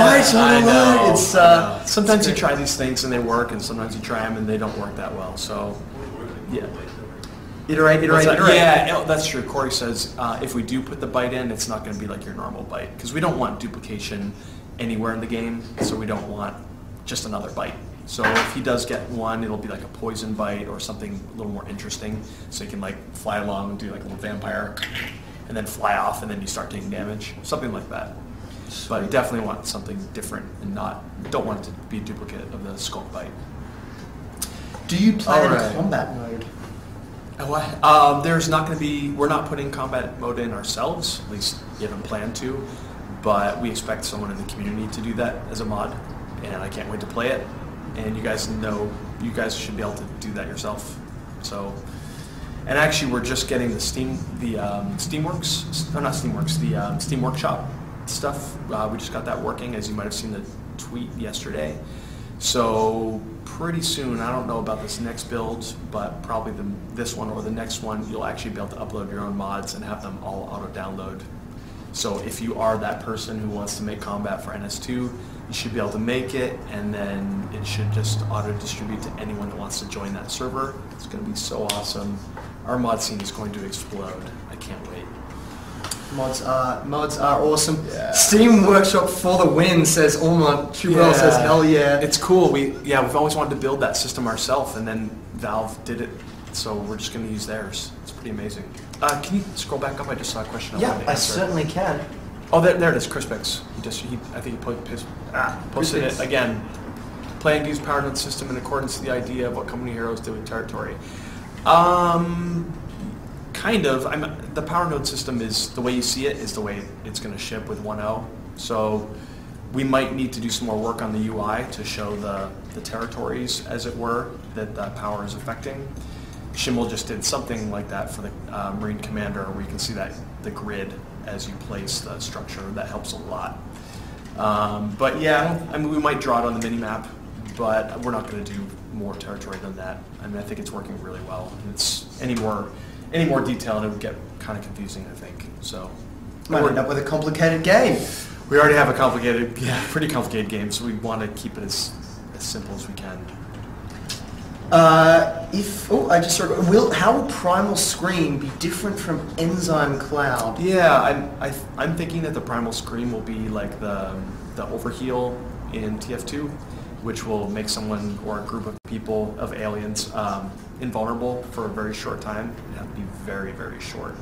Right, I know. It's sometimes you try these things and they work, and sometimes you try them and they don't work that well. So, yeah. Iterate. Yeah, that's true. Corey says if we do put the byte in, it's not going to be like your normal byte because we don't want duplication anywhere in the game, so we don't want just another byte. So if he does get one, it'll be like a poison bite or something a little more interesting, so he can like fly along and do like a little vampire, and then fly off, and then you start taking damage, something like that. But you definitely want something different and don't want it to be a duplicate of the skulk bite. Do you plan in combat mode? There's not going to be. We're not putting combat mode in ourselves. At least we haven't planned to. But we expect someone in the community to do that as a mod, and I can't wait to play it. And you guys should be able to do that yourself. So, and actually, we're just getting the Steam Workshop stuff. We just got that working, as you might have seen the tweet yesterday. So pretty soon, I don't know about this next build, but probably this one or the next one, you'll actually be able to upload your own mods and have them all auto-download. So if you are that person who wants to make combat for NS2, you should be able to make it, and then it should just auto-distribute to anyone that wants to join that server. It's going to be so awesome. Our mod scene is going to explode. I can't wait. Mods are awesome. Yeah. Steam Workshop for the win, says Ormont. Trubel says hell yeah. It's cool. We've always wanted to build that system ourselves, and then Valve did it, so we're just going to use theirs. It's pretty amazing. Can you scroll back up? I just saw a question. I certainly can. Oh, there it is. Crispix. I think he posted it again. Plan to use power node system in accordance to the idea of what company heroes did with territory. Kind of. The power node system is the way you see it is the way it's going to ship with 1.0. So we might need to do some more work on the UI to show the territories, as it were, that the power is affecting. Schimmel just did something like that for the Marine Commander, where you can see that the grid as you place the structure. That helps a lot. But yeah, we might draw it on the mini-map, but we're not going to do more territory than that. I think it's working really well. It's any more detail and it would get kind of confusing, I think. So might end up with a complicated game. We already have a pretty complicated game, so we want to keep it as simple as we can. How will Primal Scream be different from Enzyme Cloud? Yeah, I'm thinking that the Primal Scream will be like the overheal in TF2, which will make someone or a group of people, of aliens, invulnerable for a very short time. It have to be very, very short.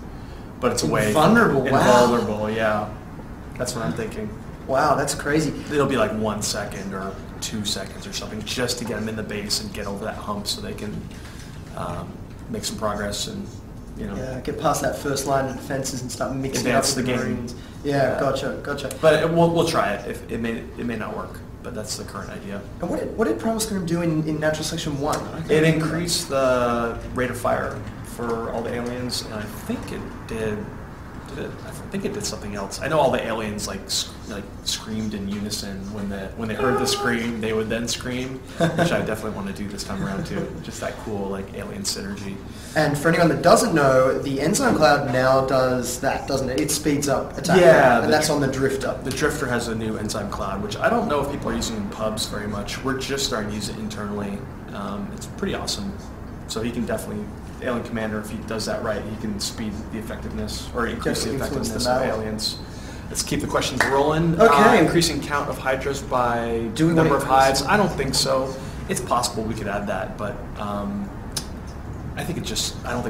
But it's a way... Invulnerable, Invulnerable, yeah. That's what I'm thinking. Wow, that's crazy. It'll be like 1 second or 2 seconds or something, just to get them in the base and get over that hump so they can make some progress and, get past that first line of defenses and start mixing up with the Marines. Yeah, gotcha. But we'll try it. It may not work, but that's the current idea. And what did Primal Scream do in Natural Selection 1? It increased the rate of fire for all the aliens, and I think it did. I think it did something else. I know all the aliens like screamed in unison when they heard the scream. They would then scream, which I definitely want to do this time around too. Just that cool like alien synergy. And for anyone that doesn't know, the Enzyme Cloud now does that, doesn't it? It speeds up attack. Yeah, and that's on the Drifter. The Drifter has a new Enzyme Cloud, which I don't know if people are using in pubs very much. We're just starting to use it internally. It's pretty awesome. So he can definitely. Alien Commander, if he does that right, he can speed the effectiveness or increase the effectiveness of aliens. Let's keep the questions rolling. Okay. Increasing count of Hydras by number of hives. I don't think so. It's possible we could add that, but I don't think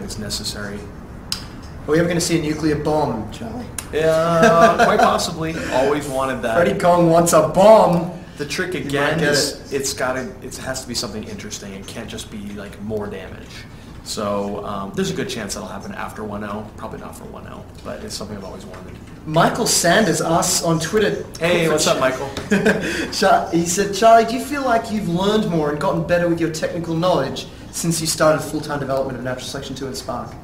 it's necessary. Are we ever going to see a nuclear bomb, Charlie? Yeah, quite possibly. Always wanted that. Freddie Kong wants a bomb. The trick again is it has to be something interesting. It can't just be like more damage. So there's a good chance that'll happen after 1.0. Probably not for 1.0, but it's something I've always wanted. Michael Sanders asks on Twitter... Hey, what's up, Michael? He said, Charlie, do you feel like you've learned more and gotten better with your technical knowledge since you started full-time development of Natural Selection 2 at Spark?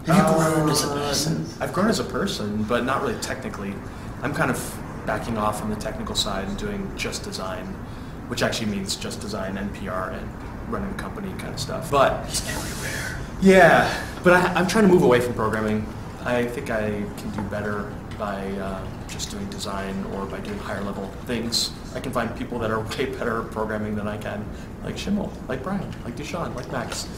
Have you grown as a person? I've grown as a person, but not really technically. I'm kind of backing off on the technical side and doing just design, which actually means just design, NPR, and running a company kind of stuff. But he's everywhere. Yeah, but I'm trying to move away from programming. I think I can do better just doing design or by doing higher level things. I can find people that are way better at programming than I can, like Schimmel, like Brian, like Deshaun, like Max.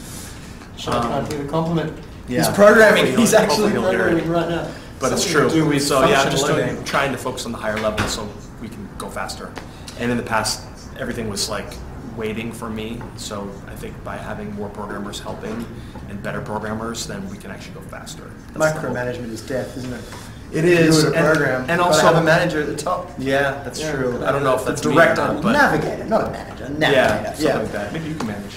Sean can't hear the compliment. Yeah. He's programming. Hopefully He's actually he'll hear it. programming right now. But it's Something to true. do with So yeah, I'm function just loading. trying to focus on the higher level so we can go faster. And in the past, everything was like waiting for me. So I think by having more programmers helping and better programmers, then we can actually go faster. That's the hope. Micromanagement is death, isn't it? It is. You do a program, and you've also got to have a manager at the top. Yeah, that's Yeah. true. I don't know if that's the me or director, not, but navigator, not a manager. Navigator. yeah, something like that. Maybe you can manage.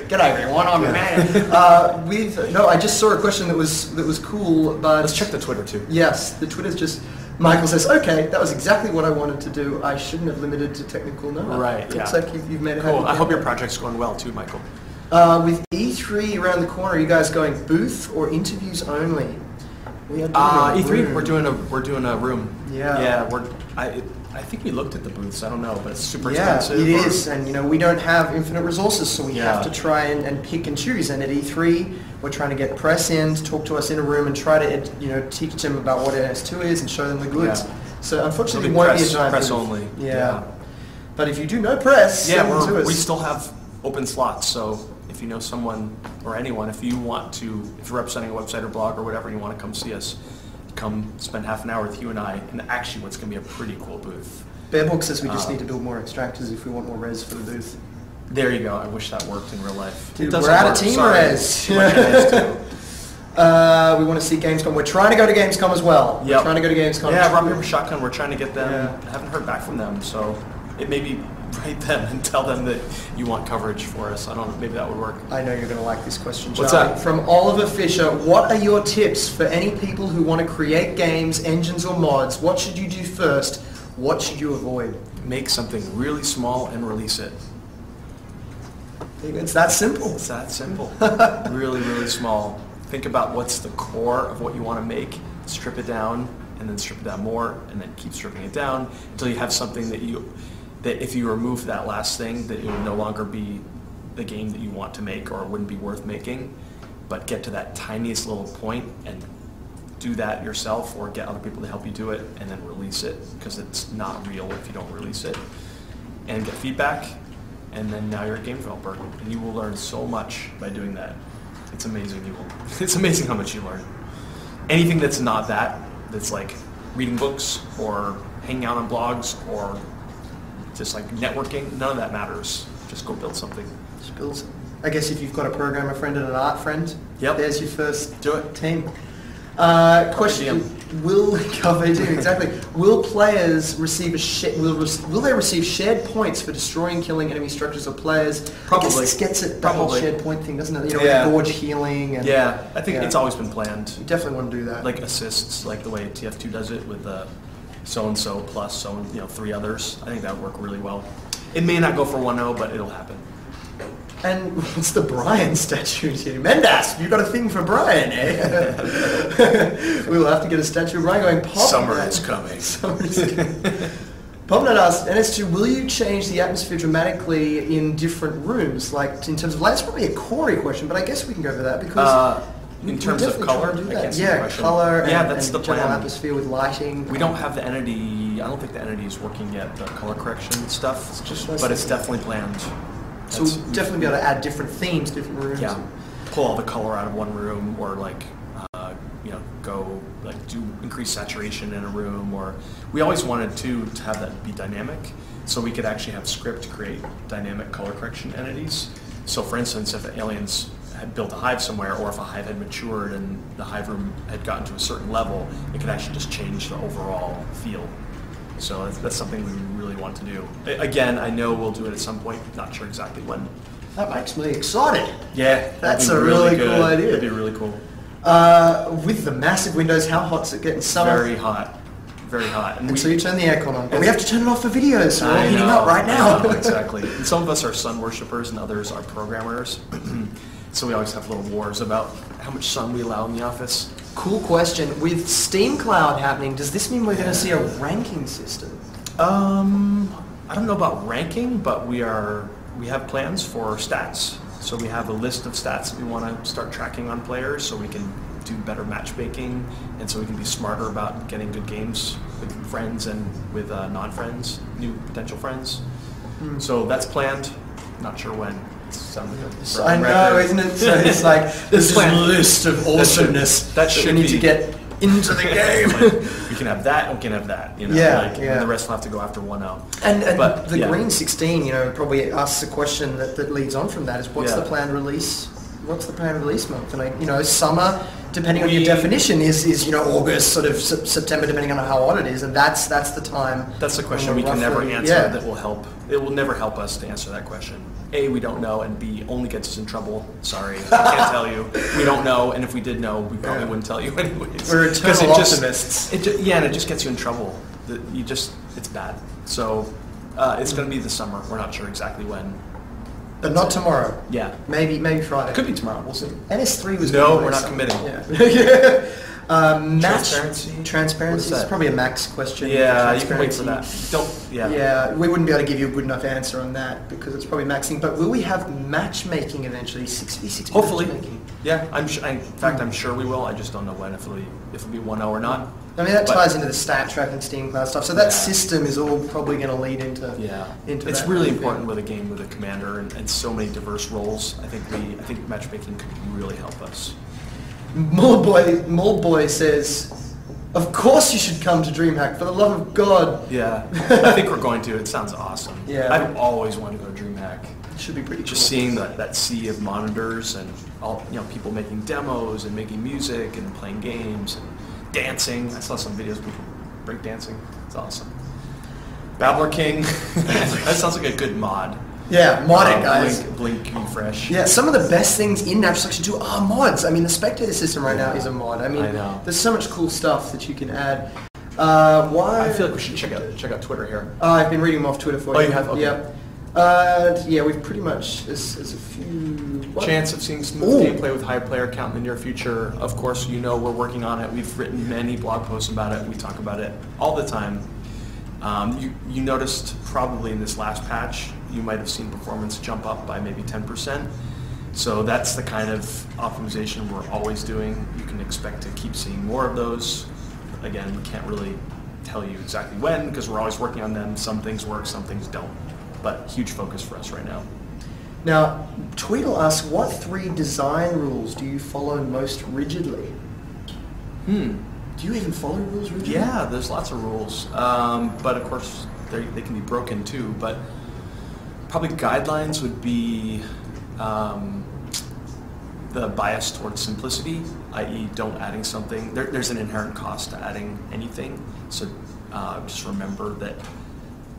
G'day everyone, I'm a man. I just saw a question that was cool, but Let's check the Twitter too. yes, the Twitter's just. Michael says, "Okay, that was exactly what I wanted to do. I shouldn't have limited to technical know." Right, Looks yeah. like you've made it. Cool. happen. I hope your project's going well too, Michael. With E3 around the corner, are you guys going booth or interviews only? We are doing a E3, room. we're doing a room. Yeah. Yeah, I think we looked at the booths. I don't know, but it's super Yeah, expensive. it is, and we don't have infinite resources, so we Yeah. have to try and pick and choose. And at E3, we're trying to get press in to talk to us in a room and try to teach them about what NS2 is and show them the goods. Yeah. So unfortunately, It'll it be won't be a giant press booth. only. Yeah. But if you do know press, Yeah, send them to us. we still have open slots, so if you know someone or anyone, if you're representing a website or blog or whatever, and you want to come see us, come spend half an hour with you and I, and actually what's going to be a pretty cool booth. Bearbook says we just need to build more extractors if we want more res for the booth. There you go. I wish that worked in real life. Dude, It doesn't we're out of work. team Sorry. res. Too much NS2. We want to see Gamescom. We're trying to go to Gamescom as well. Yep. We're trying to go to Gamescom. Yeah, Rock Paper Shotgun, we're trying to get them. Yeah. I haven't heard back from them, so it may be write them and tell them that you want coverage for us. I don't know, maybe that would work. I know you're going to like this question, Charlie. What's that? From Oliver Fisher, what are your tips for any people who want to create games, engines or mods? What should you do first? What should you avoid? Make something really small and release it. It's that simple. It's that simple. Really, really small. Think about what's the core of what you want to make, strip it down, and then strip it down more, and then keep stripping it down until you have something that if you remove that last thing, that it would no longer be the game that you want to make or it wouldn't be worth making. But get to that tiniest little point and do that yourself or get other people to help you do it and then release it, because it's not real if you don't release it. And get feedback, and then now you're a game developer, and you will learn so much by doing that. It's amazing. It's amazing how much you learn. Anything that's not that's like reading books or hanging out on blogs or just like networking, none of that matters. Just go build something. Just build something. I guess if you've got a programmer friend and an art friend, Yep. there's your first Do it. team. Question: exactly? Will players receive will they receive shared points for destroying, killing enemy structures or players? Probably. I guess this gets it the whole Probably. shared point thing, doesn't it? Yeah. With Gorge healing. And, Yeah, I think Yeah. it's always been planned. You definitely want to do that. Like assists, like the way TF2 does it with so-and-so plus three others. I think that would work really well. It may not go for 1-0, but it'll happen. And what's the Brian statue here? Mendas, you got a thing for Brian, eh? We'll have to get a statue of Brian going pop. Summer is coming. Popnut asked, NS2, will you change the atmosphere dramatically in different rooms? Like, in terms of light? That's probably a Corey question, but I guess we can go for that because... in terms of color, do I that. can't see the Yeah, question. color and, that's and the general plan. atmosphere with lighting. We don't have the entity. I don't think the entity is working yet. The color correction stuff, but it's definitely planned. So we'll definitely be able to add different themes, different rooms. Yeah, pull all the color out of one room, or go do increase saturation in a room. Or we always wanted to have that be dynamic, so we could actually have script create dynamic color correction entities. So, for instance, if aliens had built a hive somewhere, or if a hive had matured and the hive room had gotten to a certain level, it could actually just change the overall feel. So that's something we really want to do. Again, I know we'll do it at some point, not sure exactly when. That makes me excited. Yeah, That's a really cool idea. That'd be really cool. With the massive windows, how hot's it getting summer? Very hot. Very hot. And so you turn the aircon on. But we have to turn it off for videos, so we're all heating up right I now. know, exactly. And some of us are sun worshippers and others are programmers. So we always have little wars about how much sun we allow in the office. Cool question. With Steam Cloud happening, does this mean we're going to see a ranking system? I don't know about ranking, but we have plans for stats. So we have a list of stats that we want to start tracking on players, so we can do better matchmaking, and so we can be smarter about getting good games with friends and with non-friends, new potential friends. So that's planned. Not sure when. I know, isn't it? So it's like this list of awesomeness that we need to get into the game. Like, we can have that, and we can have that. You know, and the rest will have to go after 1-0. And but the Green 16, you know, probably asks a question that leads on from that: is what's the planned release? What's the planned release month? And you know, summer, depending on your definition, is you know August, sort of September, depending on how hot it is, and that's the time. That's the question we can never answer. That will help. It will never help us to answer that question. A, we don't know, and B, only gets us in trouble. Sorry, I can't tell you. We don't know, and if we did know, we probably wouldn't tell you anyways. We're eternal optimists. And it just gets you in trouble. It's bad. So it's going to be this summer. We're not sure exactly when. But not tomorrow. Yeah. Maybe Friday. Could be tomorrow. We'll see. NS3 was. No, we're not committing. Yeah. Transparency. Transparency is probably a Max question. Yeah, you can wait for that. Yeah, we wouldn't be able to give you a good enough answer on that because it's probably maxing. But will we have matchmaking eventually? 6v6. Hopefully. Matchmaking? Yeah, I'm sure we will. I just don't know when. If it'll be 1-0 or not. I mean, that ties into the stat tracking Steam Cloud stuff. So that system is all probably going to lead into It's that really important with a game with a commander and so many diverse roles. I think matchmaking could really help us. Mold Boy says, "Of course you should come to Dreamhack, for the love of God." Yeah, I think we're going to. It sounds awesome. Yeah, I've always wanted to go to Dreamhack. It should be pretty cool. Just seeing that sea of monitors and all people making demos and making music and playing games and dancing. I saw some videos of people break dancing. It's awesome. Babbler King. That sounds like a good mod. Yeah, mod it, guys. Blink refresh. Yeah, some of the best things in Natural Selection 2 are mods. I mean, the Spectator system right now is a mod. I mean, there's so much cool stuff that you can add. I feel like we should check out Twitter here. I've been reading them off Twitter for you. Oh, you have? Okay. Yeah. We've pretty much, there's a few... Chance of seeing smooth gameplay with high player count in the near future. Of course, we're working on it. We've written many blog posts about it. We talk about it all the time. You noticed probably in this last patch, you might have seen performance jump up by maybe 10%. So that's the kind of optimization we're always doing. You can expect to keep seeing more of those. Again, we can't really tell you exactly when because we're always working on them. Some things work, some things don't. But huge focus for us right now. Now, Tweedle asks, what 3 design rules do you follow most rigidly? Do you even follow rules rigidly? Yeah, there's lots of rules. But of course, they can be broken too. But probably guidelines would be the bias towards simplicity, i.e. don't adding something. There's an inherent cost to adding anything. So just remember that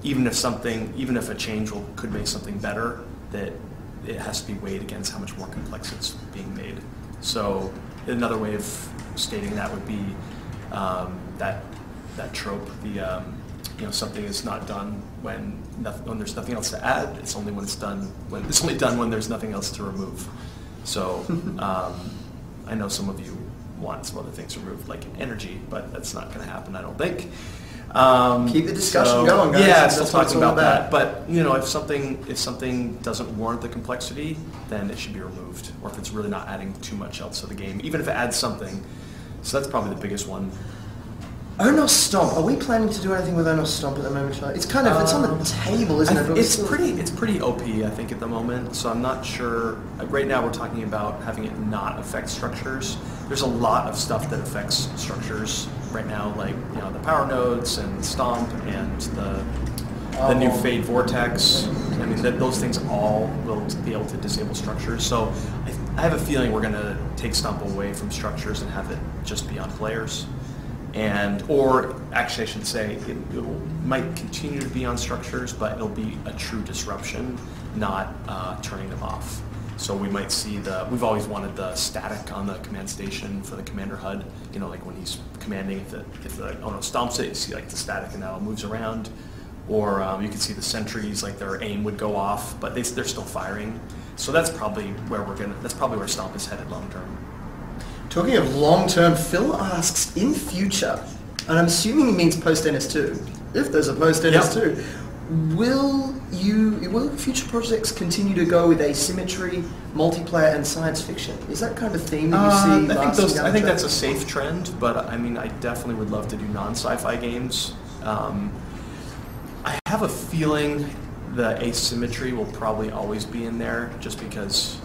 even if a change could make something better, that it has to be weighed against how much more complex it's being made. So another way of stating that would be that trope, something is not done when there's nothing else to add. It's only done when there's nothing else to remove. So I know some of you want some other things removed, like energy, but that's not going to happen, I don't think. Keep the discussion going, guys. Yeah, still talking about that. But if something doesn't warrant the complexity, then it should be removed. Or if it's really not adding too much else to the game, even if it adds something. So that's probably the biggest one. Onos Stomp. Are we planning to do anything with Onos Stomp at the moment? It's kind of it's on the table, isn't it? It's pretty OP, I think, at the moment. So I'm not sure. Right now, we're talking about having it not affect structures. There's a lot of stuff that affects structures right now, like the power nodes and Stomp and the new Fade Vortex. I mean, those things all will be able to disable structures. So I have a feeling we're going to take Stomp away from structures and have it just be on players. Or actually I should say, it might continue to be on structures, but it'll be a true disruption, not turning them off. So we might see we've always wanted the static on the command station for the commander HUD, like when he's commanding, if the Ono stomps it, you see like the static and now it moves around. Or you can see the sentries, like their aim would go off, but they're still firing. So that's probably where Stomp is headed long term. Talking of long-term, Phil asks, in future, and I'm assuming he means post-NS2, if there's a post-NS2, Will future projects continue to go with asymmetry, multiplayer, and science fiction? Is that kind of theme that you see? I think that's a safe trend, but I mean, I definitely would love to do non-sci-fi games. I have a feeling the asymmetry will probably always be in there, just because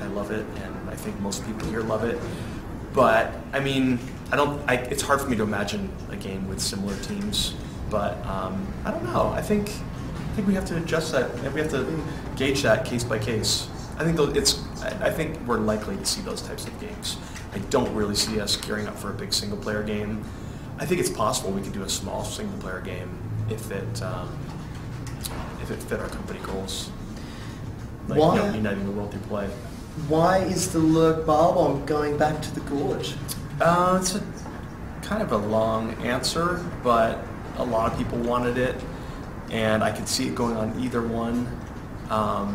I love it, and I think most people here love it. But I mean, it's hard for me to imagine a game with similar teams. But I don't know. I think we have to adjust that. We have to gauge that case by case. I think we're likely to see those types of games. I don't really see us gearing up for a big single player game. I think it's possible we could do a small single player game if it fit our company goals. Like, uniting the world through play. Why is the Lurk Barbomb going back to the Gorge? It's a kind of a long answer, but a lot of people wanted it, and I could see it going on either one. I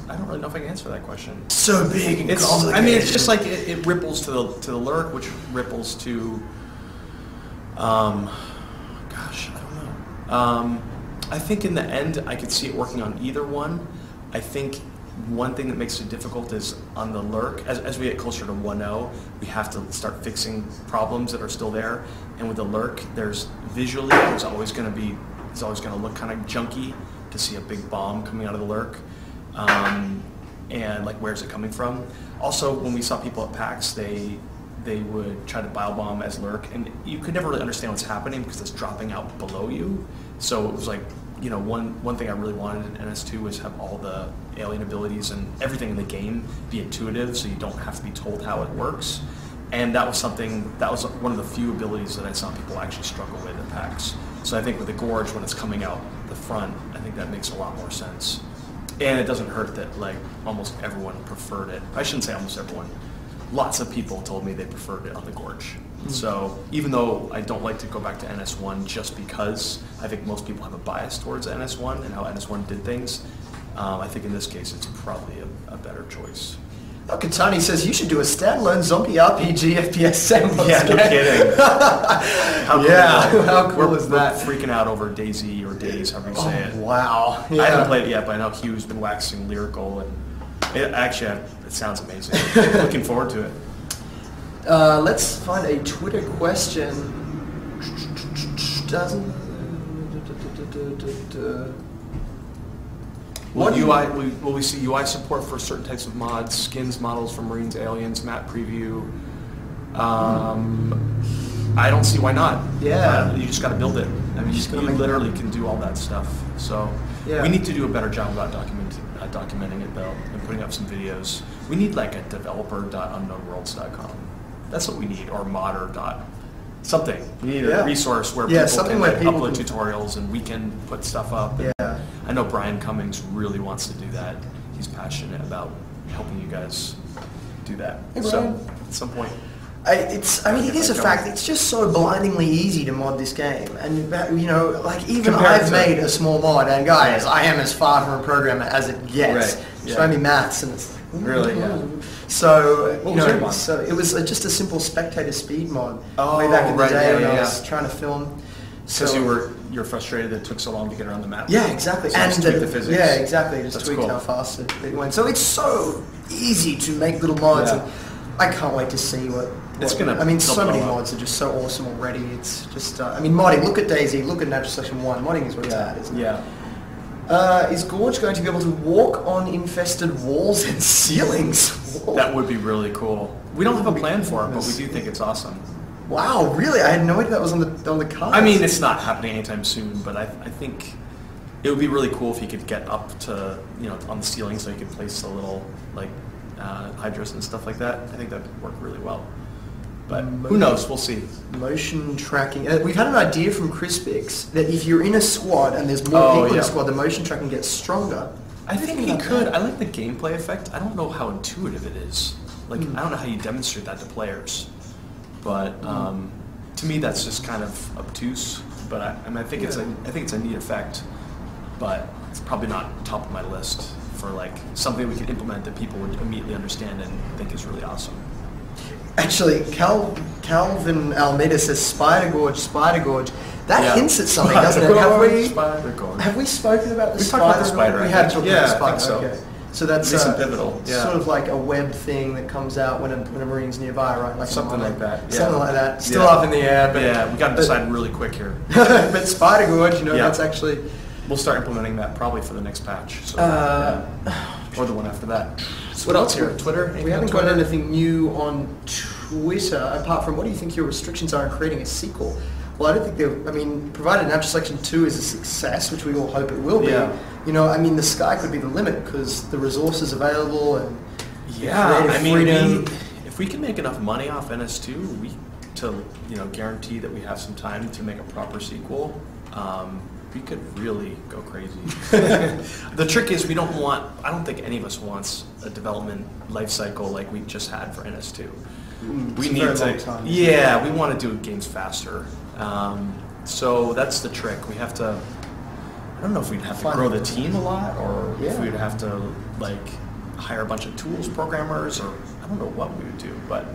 don't really know if I can answer that question. So big and complicated. I mean, it's just like it ripples to the Lurk, which ripples to, gosh, I don't know. I think in the end, I could see it working on either one. I think one thing that makes it difficult is on the Lurk, as we get closer to 1.0, we have to start fixing problems that are still there. And with the Lurk, it's always going to look kind of junky to see a big bomb coming out of the Lurk. And like, where's it coming from? Also, when we saw people at PAX, they would try to biobomb as Lurk, and you could never really understand what's happening because it's dropping out below you. So it was like, one thing I really wanted in NS2 was have all the alien abilities and everything in the game be intuitive, so you don't have to be told how it works. And that was one of the few abilities that I saw people actually struggle with at PAX. So I think with the Gorge, when it's coming out the front, I think that makes a lot more sense. And it doesn't hurt that like almost everyone preferred it. I shouldn't say almost everyone. Lots of people told me they preferred it on the Gorge. Mm-hmm. So even though I don't like to go back to NS1 just because I think most people have a bias towards NS1 and how NS1 did things, I think in this case it's probably a better choice. Katani says you should do a standalone zombie RPG FPS sandbox. Yeah, no kidding. How cool is that? We're freaking out over DayZ or Days, however you say it. Wow. Yeah. I haven't played it yet, but I know Hugh's been waxing lyrical, and it sounds amazing. Looking forward to it. Let's find a Twitter question. Will we see UI support for certain types of mods, skins, models for Marines, aliens, map preview? I don't see why not. Yeah. You just got to build it. I mean, you literally can do all that stuff. So we need to do a better job about documenting it, though, and putting up some videos. We need like a developer.unknownworlds.com. That's what we need, or modder.something. We need a resource where people can upload tutorials and we can put stuff up. Yeah. I know Brian Cummings really wants to do that. He's passionate about helping you guys do that. Hey, so at some point. It is a fact. It's just so blindingly easy to mod this game, and like even I've made a small mod, and guys, I am as far from a programmer as it gets. Right. Show me maths, and it's like, really. Yeah. So so it was just a simple spectator speed mod way back in the day when I was trying to film. Because you're frustrated that it took so long to get around the map. Yeah, exactly. So and tweak the physics. Yeah, exactly. Just tweaked how fast it went. So it's so easy to make little mods. Yeah. And I can't wait to see what so many mods are just so awesome already. It's just, modding. Look at DayZ. Look at Natural Selection 1. Modding is where it's at, isn't it? Yeah. Is Gorge going to be able to walk on infested walls and ceilings? That would be really cool. We don't have a plan for it, but we do think it's awesome. Wow, really? I had no idea that was on the cards. I mean, it's not happening anytime soon, but I think it would be really cool if he could get up to, on the ceiling so he could place a little, hydras and stuff like that. I think that would work really well. But who knows? We'll see. Motion tracking. We've had an idea from Crispix that if you're in a squad and there's more people in a squad, the motion tracking gets stronger. I think he could. I like the gameplay effect. I don't know how intuitive it is. I don't know how you demonstrate that to players. But to me, that's just kind of obtuse. But I think it's a neat effect. But it's probably not top of my list for something we could implement that people would immediately understand and think is really awesome. Actually, Calvin Almeida says Spider Gorge. That hints at something, doesn't it? Have we spoken about the spider? Talked about the spider. We have talked about the spider. So. Okay. So that's pivotal. Sort of like a web thing that comes out when a marine's nearby, right? Like something like that. Yeah. Something like that. Still up in the air, but we got to decide really quick here. But Spider Gorge, that's actually. We'll start implementing that probably for the next patch. So, or the one after that. So what else here? Twitter? We haven't got anything new on Twitter apart from what do you think your restrictions are in creating a sequel? Well, I don't think provided Natural Selection 2 is a success, which we all hope it will be, the sky could be the limit because the resources available and freedom. If we can make enough money off NS2 to guarantee that we have some time to make a proper sequel, we could really go crazy. The trick is I don't think any of us wants a development life cycle like we just had for NS2. We need to, we want to do games faster. So that's the trick. We have to, I don't know if we'd have to grow the team a lot or if we'd have to hire a bunch of tools programmers or I don't know what we would do, but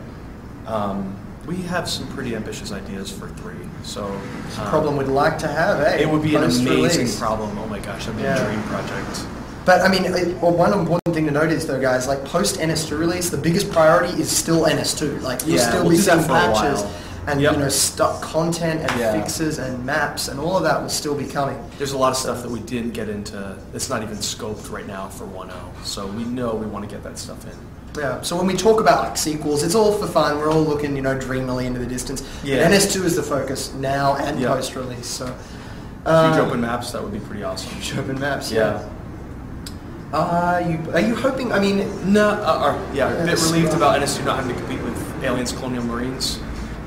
we have some pretty ambitious ideas for 3. So it's a problem we'd like to have, eh? It would be an amazing problem. Oh my gosh, that'd be a dream project. But one important thing to note is though, guys, post NS2 release, the biggest priority is still NS2. You'll still be seeing patches and stuck content and fixes and maps and all of that will still be coming. There's a lot of stuff that we didn't get into. It's not even scoped right now for 1.0. So we know we want to get that stuff in. Yeah. So when we talk about sequels, it's all for fun. We're all looking, dreamily into the distance. Yeah. But NS2 is the focus now and post release. So huge open maps, that would be pretty awesome. Huge open maps. Yeah. Are you hoping? A bit relieved about NS2 not having to compete with Aliens Colonial Marines.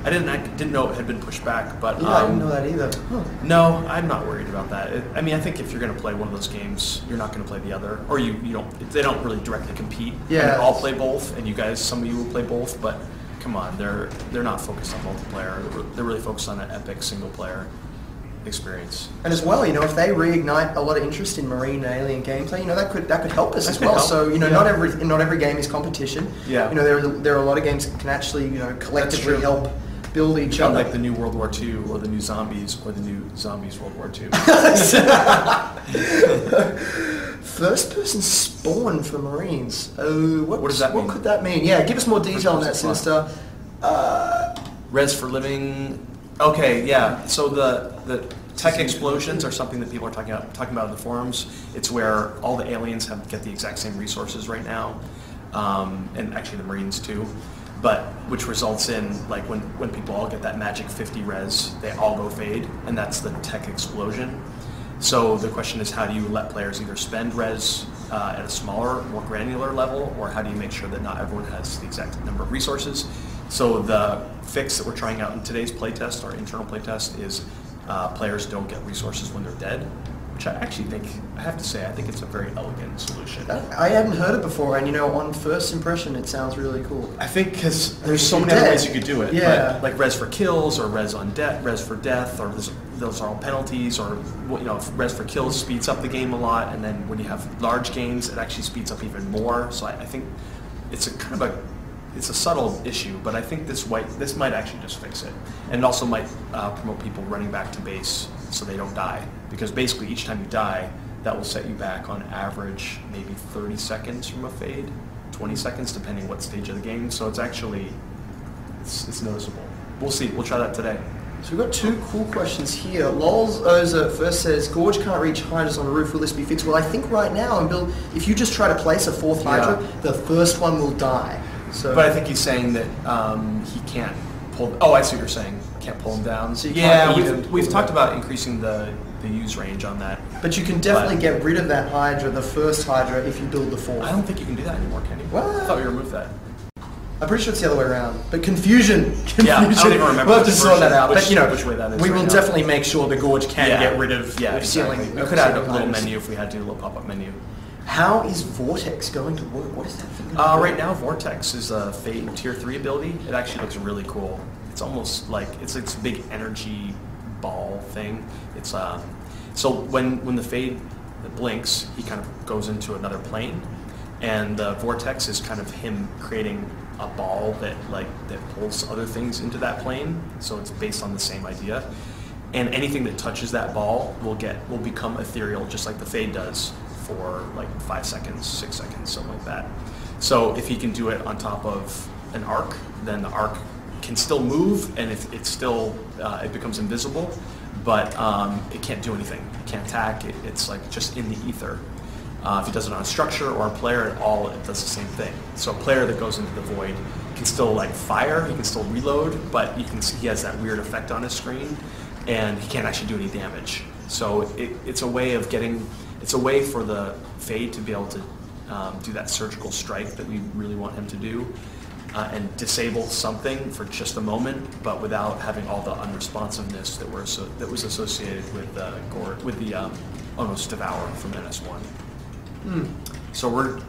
I didn't know it had been pushed back, but I didn't know that either. Huh. No, I'm not worried about that. I think if you're going to play one of those games, you're not going to play the other, or you don't. They don't really directly compete. Yeah, I'll play both, and some of you will play both, but come on, they're not focused on multiplayer. They're really focused on an epic single player experience. And as well, if they reignite a lot of interest in marine and alien gameplay, that could help us as well. So not every game is competition. Yeah. There are a lot of games that can actually collectively help build each other. Like the new World War II or the new Zombies or the new Zombies World War II. First person spawn for Marines. What does that mean? What could that mean? Yeah, give us more detail on that, Sinister. Res for living. Okay, yeah. So the tech explosions are something that people are talking about in the forums. It's where all the aliens get the exact same resources right now, and actually the Marines too. But which results in when people all get that magic 50 res, they all go fade, and that's the tech explosion. So the question is, how do you let players either spend res at a smaller, more granular level, or how do you make sure that not everyone has the exact number of resources? So the fix that we're trying out in today's playtest, our internal playtest, is players don't get resources when they're dead, which I actually think, I have to say, I think it's a very elegant solution. I hadn't heard it before, and on first impression, it sounds really cool. I think because there's so many other ways you could do it. Yeah. Like res for kills, or res on res for death, or those are all penalties, or res for kills speeds up the game a lot, and then when you have large games, it actually speeds up even more. So I think it's it's a subtle issue, but I think this might actually just fix it, and it also might promote people running back to base so they don't die, because basically each time you die, that will set you back on average maybe 30 seconds from a fade, 20 seconds depending what stage of the game. So it's actually it's noticeable. We'll see. We'll try that today. So we've got 2 cool questions here. Lols Oza first says, Gorge can't reach hydras on the roof. Will this be fixed? Well, I think right now, and Bill, if you just try to place a 4th hydra, the first one will die. So, but I think he's saying that he can't pull. Oh, I see what you're saying. Can't pull him down. So we've talked about increasing the use range on that. But you can definitely get rid of that hydra, the first hydra, if you build the 4th. I don't think you can do that anymore, can you? What? I thought we removed that. I'm pretty sure it's the other way around. But confusion. Yeah, I don't even remember. We'll have to sort that out. But which way that is. We will definitely make sure the Gorge can get rid of ceiling. We could add a little menu if we had to, a little pop-up menu. How is Vortex going to work? What is that thing? Right now, Vortex is a Fade Tier 3 ability. It actually looks really cool. It's almost like it's a big energy ball thing. It's so when the Fade blinks, he kind of goes into another plane, and the Vortex is kind of him creating a ball that pulls other things into that plane. So it's based on the same idea. and anything that touches that ball will become ethereal, just like the fade does for like 5 seconds, 6 seconds, something like that. So if he can do it on top of an arc, then the arc can still move, and if it's still it becomes invisible, but it can't do anything. It can't attack. It's like just in the ether. If he does it on a structure or a player at all, it does the same thing. So a player that goes into the void can still like fire, he can still reload, but you can see he has that weird effect on his screen, and he can't actually do any damage. So it's a way for the Fade to be able to do that surgical strike that we really want him to do, and disable something for just a moment, but without having all the unresponsiveness that was associated with Gorge, with the almost Devour from NS1. So we're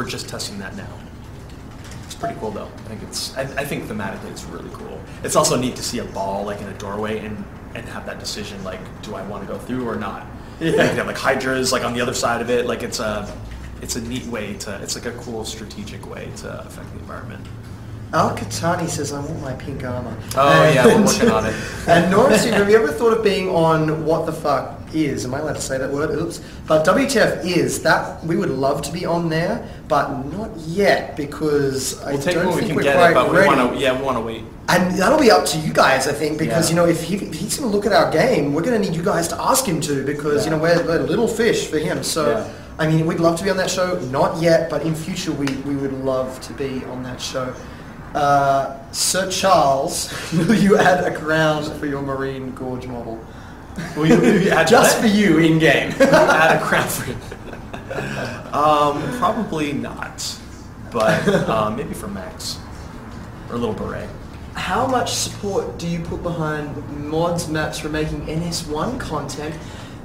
just testing that now. It's pretty cool though. I think thematically it's really cool. It's also neat to see a ball like in a doorway and have that decision, like, do I want to go through or not? Yeah. You can have like hydras like on the other side of it. Like it's a neat way it's like a cool strategic way to affect the environment. Al-Katani says, I want my pink armor. Oh, yeah, we're working on it. And Norris, have you ever thought of being on What the Fuck Is? Am I allowed to say that word? Oops. But WTF is, that we would love to be on there, but not yet, because I don't think we're quite ready. We want to wait. And that'll be up to you guys, I think, because, if he's going to look at our game, we're going to need you guys to ask him to, because, we're little fish for him. So, I mean, we'd love to be on that show. Not yet, but in future we would love to be on that show. Sir Charles, will you add a crown for your Marine Gorge model? Will you add just for you in game? Add a crown for you? Probably not, but maybe for Max or a little beret. How much support do you put behind mods maps for making NS1 content?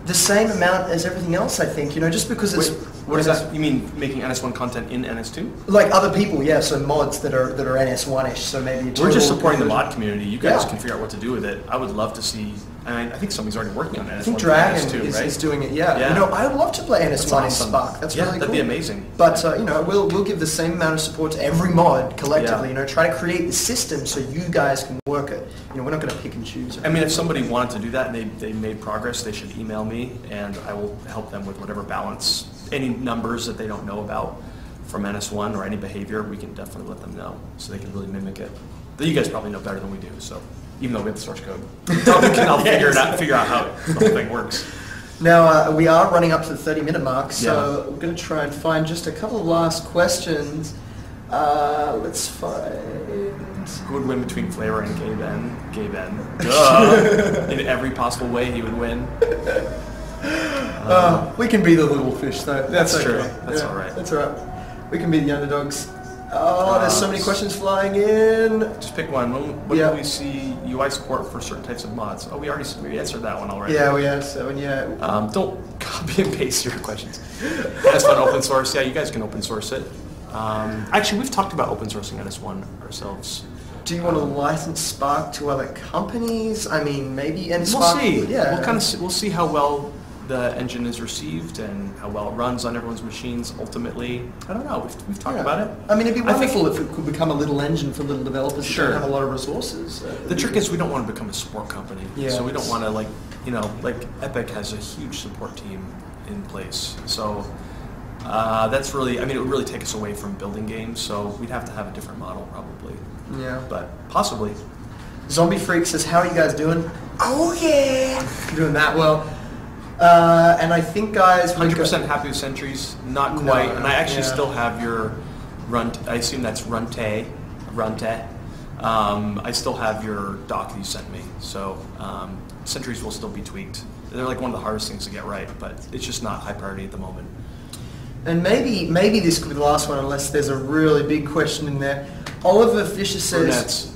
The same amount as everything else, I think. Just because it's. What is that? You mean making NS1 content in NS2? Like other people, yeah. So mods that are NS1-ish. So maybe we're just supporting the mod community. You guys can figure out what to do with it. I would love to see. I think somebody's already working on NS1. I think Dragon NS2, is doing it. Yeah. I would love to play NS1 in Spark. That's really cool. That'd be amazing. But we'll give the same amount of support to every mod collectively. Try to create the system so you guys can work it. We're not going to pick and choose. I mean, if somebody wanted to do that and they made progress, they should email me, and I will help them with whatever balance. Any numbers that they don't know about from NS1 or any behavior, we can definitely let them know so they can really mimic it. You guys probably know better than we do, so even though we have the source code, I'll figure out how the whole thing works. Now, we are running up to the 30-minute mark, so we're going to try and find just a couple of last questions. Let's find... Who would win between Flavor and Gay Ben? Gay Ben. Duh. In every possible way, he would win. We can be the little fish, though. That's okay. True. That's all right. That's all right. We can be the underdogs. There's so many questions flying in. Just pick one. When do we see UI support for certain types of mods? Oh, we answered that one already. Yeah, we answered that one, yeah. Don't copy and paste your questions. NS1 open source. Yeah, you guys can open source it. Actually, we've talked about open sourcing NS1 ourselves. Do you want to license Spark to other companies? I mean, maybe. And we'll see. Yeah. We'll see how well the engine is received and how well it runs on everyone's machines. Ultimately, I don't know. We've talked about it. I mean, it'd be wonderful if it could become a little engine for little developers who don't have a lot of resources. The trick is we don't want to become a support company. Yeah, so we don't want to like Epic has a huge support team in place. So. That's really, it would really take us away from building games, so we'd have to have a different model probably. Yeah. But possibly. Zombie Freak says, how are you guys doing? Oh yeah! Doing that well. And I think guys... 100% happy with Sentries, not quite, and I actually still have your I assume that's Runte. I still have your doc that you sent me, so Sentries will still be tweaked. They're like one of the hardest things to get right, but it's just not high priority at the moment. And maybe this could be the last one, unless there's a really big question in there. Oliver Fisher says,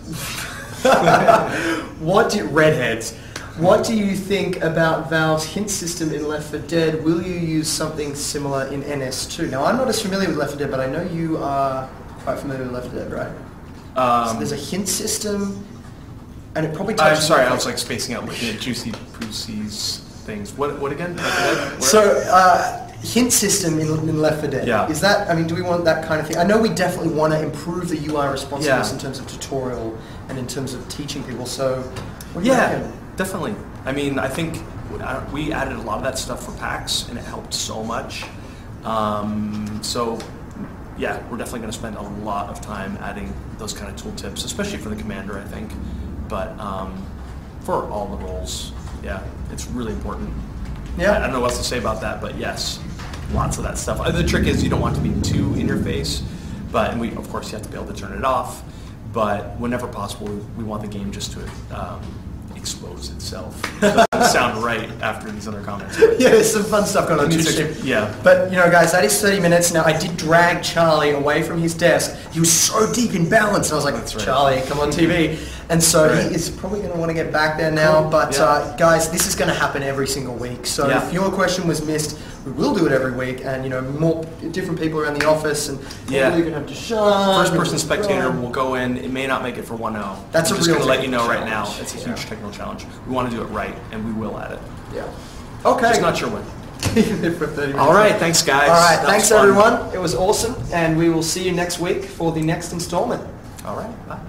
redheads? What do you think about Valve's hint system in Left 4 Dead? Will you use something similar in NS2? Now, I'm not as familiar with Left 4 Dead, but I know you are quite familiar with Left 4 Dead, right? So there's a hint system, and it probably touches... I'm sorry, I was like spacing out looking at Juicy Pussy's things. What again? Hint system in Left 4 Dead. Yeah. Is that, do we want that kind of thing? I know we definitely want to improve the UI responsiveness in terms of tutorial and in terms of teaching people, so what do you reckon? Definitely. I mean, I think we added a lot of that stuff for packs, and it helped so much. So, yeah, we're definitely going to spend a lot of time adding those kind of tooltips, especially for the commander, I think. But for all the roles, yeah, it's really important. Yeah. I don't know what else to say about that, but yes, lots of that stuff. The trick is you don't want to be too in your face, and of course, you have to be able to turn it off. But whenever possible, we want the game just to expose itself. It doesn't sound right after these other comments. Yeah, there's some fun stuff going on. Yeah. But, guys, that is 30 minutes. Now, I did drag Charlie away from his desk. He was so deep in balance. And I was like, that's right. Charlie, come on TV. And so he is probably going to want to get back there now. Cool. But, guys, this is going to happen every single week. So if your question was missed, we will do it every week. And, more different people around the office. And you're going to have to shine. First-person spectator will go in. It may not make it for 1-0. That's I'm a just real going to let you know challenge. right now. It's a huge technical challenge. We want to do it right, and we will at it. Yeah. Okay. Just not sure when. For 30 minutes. All right. Thanks, guys. All right. Thanks, everyone. It was awesome. And we will see you next week for the next installment. All right. Bye.